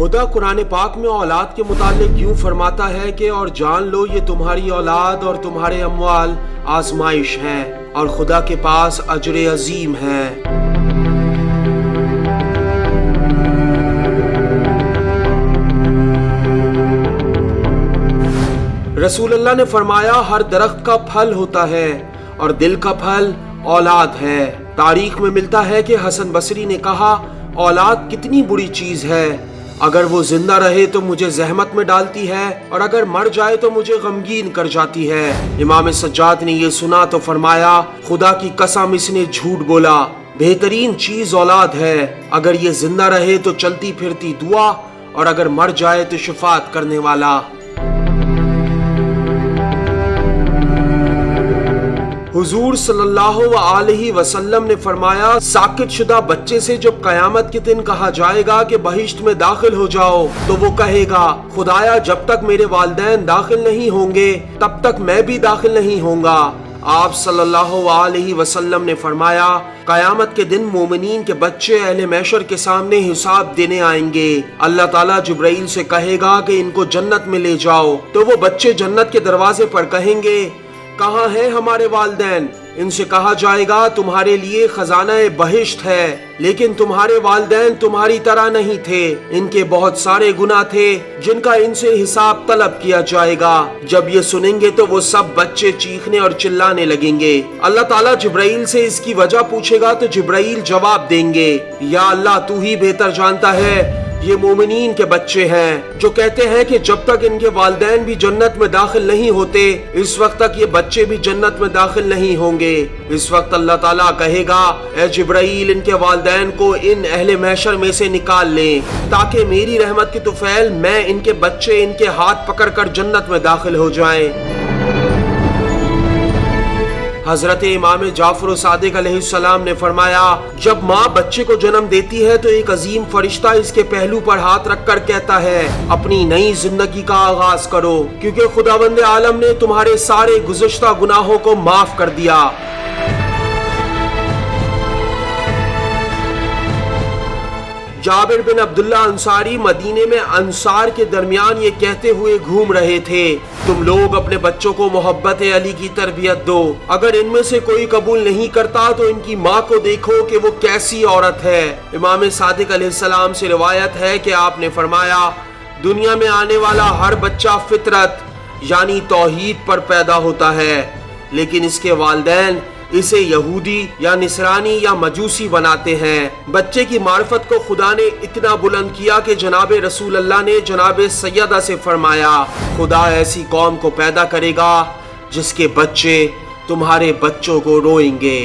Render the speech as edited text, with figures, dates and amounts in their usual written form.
خدا قرآن پاک میں اولاد کے متعلق یوں فرماتا ہے کہ اور جان لو یہ تمہاری اولاد اور تمہارے اموال آزمائش ہیں اور خدا کے پاس اجر عظیم ہے۔ رسول اللہ نے فرمایا ہر درخت کا پھل ہوتا ہے اور دل کا پھل اولاد ہے۔ تاریخ میں ملتا ہے کہ حسن بصری نے کہا اولاد کتنی بری چیز ہے، اگر وہ زندہ رہے تو مجھے زحمت میں ڈالتی ہے اور اگر مر جائے تو مجھے غمگین کر جاتی ہے۔ امام سجاد نے یہ سنا تو فرمایا خدا کی قسم اس نے جھوٹ بولا، بہترین چیز اولاد ہے، اگر یہ زندہ رہے تو چلتی پھرتی دعا اور اگر مر جائے تو شفاعت کرنے والا۔ حضور صلی اللہ علیہ وسلم نے فرمایا ساکت شدہ بچے سے جب قیامت کے دن کہا جائے گا کہ بہشت میں داخل ہو جاؤ تو وہ کہے گا خدایا جب تک میرے والدین داخل نہیں ہوں گے تب تک میں بھی داخل نہیں ہوں گا۔ آپ صلی اللہ علیہ وسلم نے فرمایا قیامت کے دن مومنین کے بچے اہل محشر کے سامنے حساب دینے آئیں گے، اللہ تعالیٰ جبرائیل سے کہے گا کہ ان کو جنت میں لے جاؤ، تو وہ بچے جنت کے دروازے پر کہیں گے کہاں ہیں ہمارے والدین؟ ان سے کہا جائے گا تمہارے لیے خزانہ بہشت ہے، لیکن تمہارے والدین تمہاری طرح نہیں تھے، ان کے بہت سارے گناہ تھے جن کا ان سے حساب طلب کیا جائے گا۔ جب یہ سنیں گے تو وہ سب بچے چیخنے اور چلانے لگیں گے۔ اللہ تعالیٰ جبرائیل سے اس کی وجہ پوچھے گا تو جبرائیل جواب دیں گے یا اللہ تو ہی بہتر جانتا ہے، یہ مومنین کے بچے ہیں جو کہتے ہیں کہ جب تک ان کے والدین بھی جنت میں داخل نہیں ہوتے اس وقت تک یہ بچے بھی جنت میں داخل نہیں ہوں گے۔ اس وقت اللہ تعالیٰ کہے گا اے جبرائیل ان کے والدین کو ان اہل محشر میں سے نکال لیں تاکہ میری رحمت کی طفیل میں ان کے بچے ان کے ہاتھ پکڑ کر جنت میں داخل ہو جائیں۔ حضرت امام جعفر صادق علیہ السلام نے فرمایا جب ماں بچے کو جنم دیتی ہے تو ایک عظیم فرشتہ اس کے پہلو پر ہاتھ رکھ کر کہتا ہے اپنی نئی زندگی کا آغاز کرو کیونکہ خداوند عالم نے تمہارے سارے گزشتہ گناہوں کو معاف کر دیا۔ جابر بن عبداللہ انصاری مدینے میں انصار کے درمیان یہ کہتے ہوئے گھوم رہے تھے تم لوگ اپنے بچوں کو محبت علی کی تربیت دو، اگر ان میں سے کوئی قبول نہیں کرتا تو ان کی ماں کو دیکھو کہ وہ کیسی عورت ہے۔ امام صادق علیہ السلام سے روایت ہے کہ آپ نے فرمایا دنیا میں آنے والا ہر بچہ فطرت یعنی توحید پر پیدا ہوتا ہے، لیکن اس کے والدین اسے یہودی یا نصرانی یا مجوسی بناتے ہیں۔ بچے کی معرفت کو خدا نے اتنا بلند کیا کہ جناب رسول اللہ نے جناب سیدہ سے فرمایا خدا ایسی قوم کو پیدا کرے گا جس کے بچے تمہارے بچوں کو روئیں گے۔